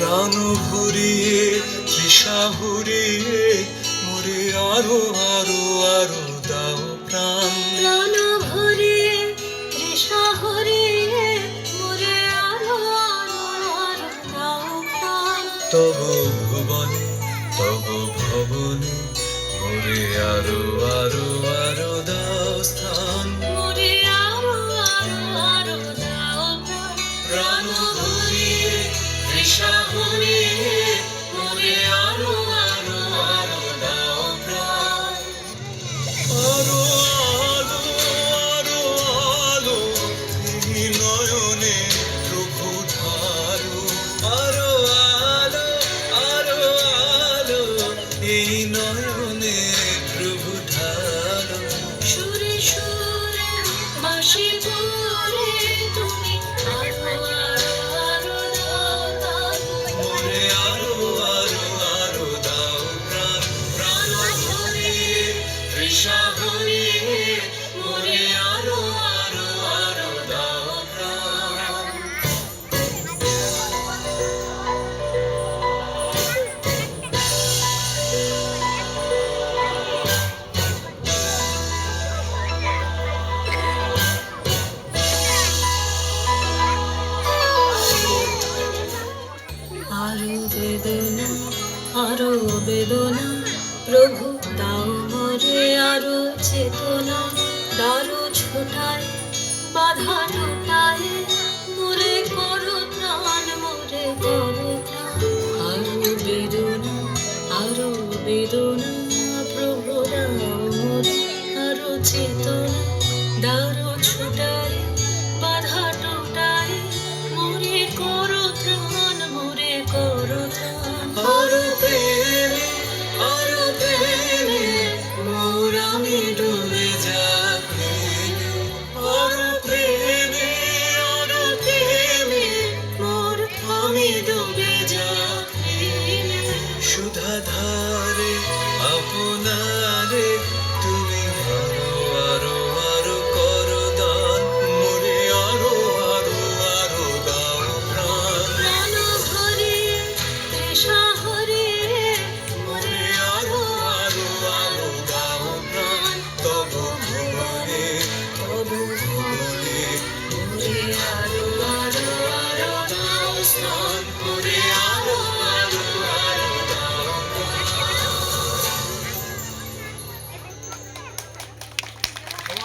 প্রাণ ভরিয়ে তৃষা হরিয়ে মোরে আরো আরো আরো দাও প্রাণ। প্রাণ ভরিয়ে তৃষা হরিয়ে মোরে আরো আরো আরো দাও প্রাণ। তবু ভুবনে তবু ভবনে মোরে আরো আরো আরো দাও স্থান। মোরে আরো আরো আরো দাও প্রাণ। প্রাণ ভরিয়ে তৃষা হরিয়ে মোরে আরো আরো আরো দাও প্রাণ। আরো আলো আরো আলো এই নয়নে প্রভু ঢালো। আরো আলো আরো আলো এই নয়নে প্রভু ঢালো। সুরে সুরে বাঁশি পরে তুমি আরো আরো আরো দাও দাও। মোরে আরো আরো আরো দাও প্রাণ। প্রাণ ভরিয়ে তৃষা হরিয়ে মোরে আরো আরো আরো দাও প্রাণ। আরো বেদনা আরো বেদনা প্রভু দাও মোরে আরো চেতনা। দারু ছোটায় বাধা টোটায় মোরে করো প্রাণ মোরে করো প্রাণ। আরো বেদনা আরো বেদনা